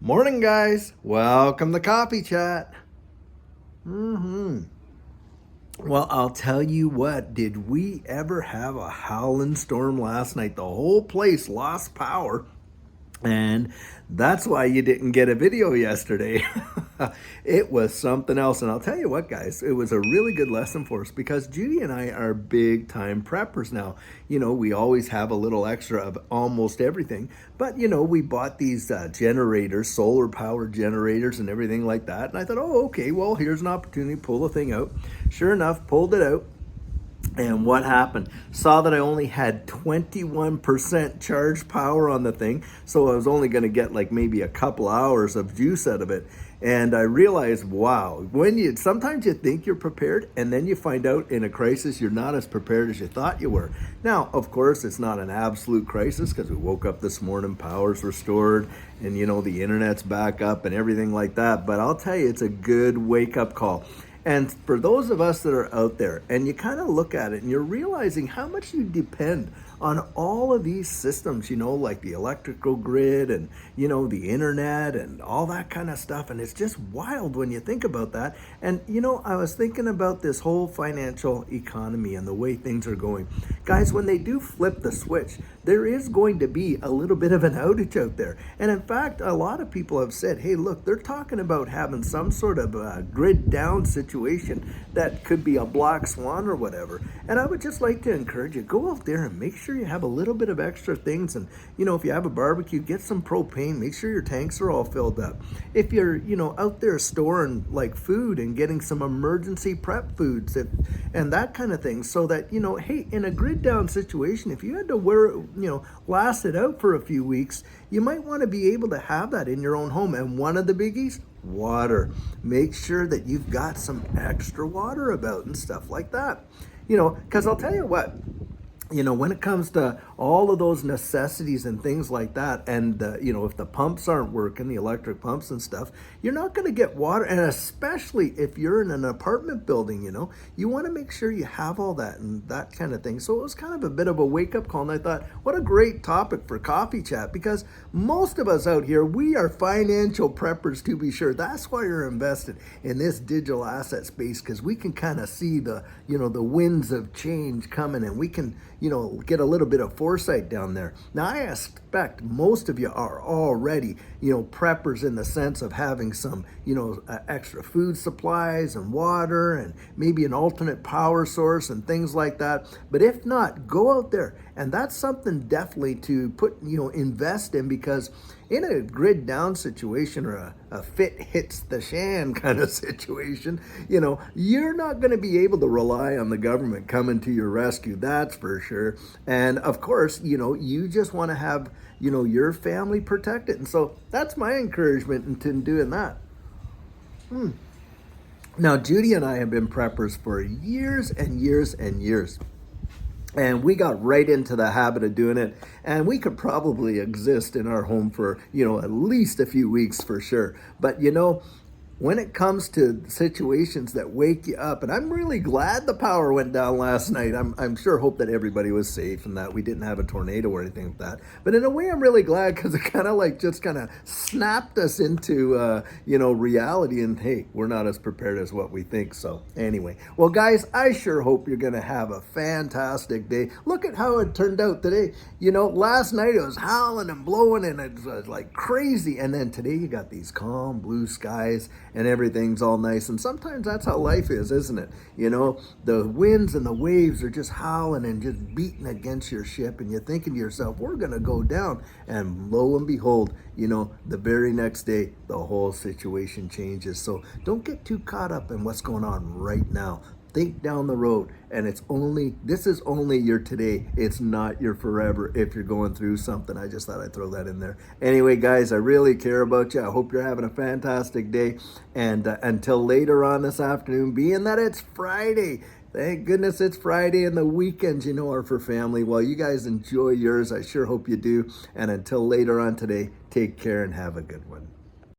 Morning, guys. Welcome to Coffee Chat. Well, I'll tell you what, did we ever have a howling storm last night? The whole place lost power. And that's why you didn't get a video yesterday. It was something else. And I'll tell you what, guys, it was a really good lesson for us because Judy and I are big time preppers now. You know, we always have a little extra of almost everything. But, you know, we bought these generators, solar powered generators and everything like that. And I thought, oh, okay, well, here's an opportunity to pull the thing out. Sure enough, pulled it out. And what happened? Saw that I only had 21% charge power on the thing, so I was only going to get like maybe a couple hours of juice out of it. And I realized, wow, sometimes you think you're prepared, and then you find out in a crisis you're not as prepared as you thought you were. Now, of course, it's not an absolute crisis because we woke up this morning, power's restored, and you know the internet's back up and everything like that. But I'll tell you, it's a good wake-up call. And for those of us that are out there and you kind of look at it and you're realizing how much you depend on all of these systems, you know, like the electrical grid and, you know, the internet and all that kind of stuff. And it's just wild when you think about that. And, you know, I was thinking about this whole financial economy and the way things are going. Guys, when they do flip the switch, there is going to be a little bit of an outage out there. And in fact, a lot of people have said, hey, look, they're talking about having some sort of a grid down situation that could be a black swan or whatever. And I would just like to encourage you, go out there and make sure you have a little bit of extra things. And, you know, if you have a barbecue, get some propane, make sure your tanks are all filled up. If you're, you know, out there storing like food and getting some emergency prep foods and that kind of thing, so that, you know, hey, in a grid down situation, if you had to last it out for a few weeks, you might want to be able to have that in your own home. And one of the biggies, water. Make sure that you've got some extra water about and stuff like that. You know, because I'll tell you what, you know, when it comes to all of those necessities and things like that, and, you know, if the pumps aren't working, the electric pumps and stuff, you're not going to get water. And especially if you're in an apartment building, you know, you want to make sure you have all that and that kind of thing. So it was kind of a bit of a wake-up call. And I thought, what a great topic for Coffee Chat, because most of us out here, we are financial preppers, to be sure. That's why you're invested in this digital asset space, because we can kind of see the, you know, the winds of change coming, and we can, you know, get a little bit of foresight down there. Now, I expect most of you are already, you know, preppers in the sense of having some, you know, extra food supplies and water and maybe an alternate power source and things like that. But if not, go out there. And that's something definitely to put, you know, invest in, because in a grid down situation or a fit hits the shan kind of situation, you know, you're not going to be able to rely on the government coming to your rescue. That's for sure. And of course, you know, you just want to have, you know, your family protected. And so that's my encouragement in doing that. Now, Judy and I have been preppers for years and years and years. And we got right into the habit of doing it. And we could probably exist in our home for, you know, at least a few weeks for sure. But, you know, when it comes to situations that wake you up, and I'm really glad the power went down last night. I'm sure hope that everybody was safe and that we didn't have a tornado or anything like that. But in a way, I'm really glad, because it kind of like just kind of snapped us into, you know, reality. And hey, we're not as prepared as what we think. So anyway, well, guys, I sure hope you're going to have a fantastic day. Look at how it turned out today. You know, last night it was howling and blowing and it was like crazy. And then today you got these calm blue skies and everything's all nice. And sometimes that's how life is, isn't it? You know, the winds and the waves are just howling and just beating against your ship, and you're thinking to yourself, we're going to go down. And lo and behold, you know, the very next day, the whole situation changes. So don't get too caught up in what's going on right now. Think down the road, and this is only your today. It's not your forever if you're going through something. I just thought I'd throw that in there. Anyway, guys, I really care about you. I hope you're having a fantastic day. And until later on this afternoon, being that it's Friday, thank goodness it's Friday, and the weekends, you know, are for family. Well, you guys enjoy yours. I sure hope you do. And until later on today, take care and have a good one.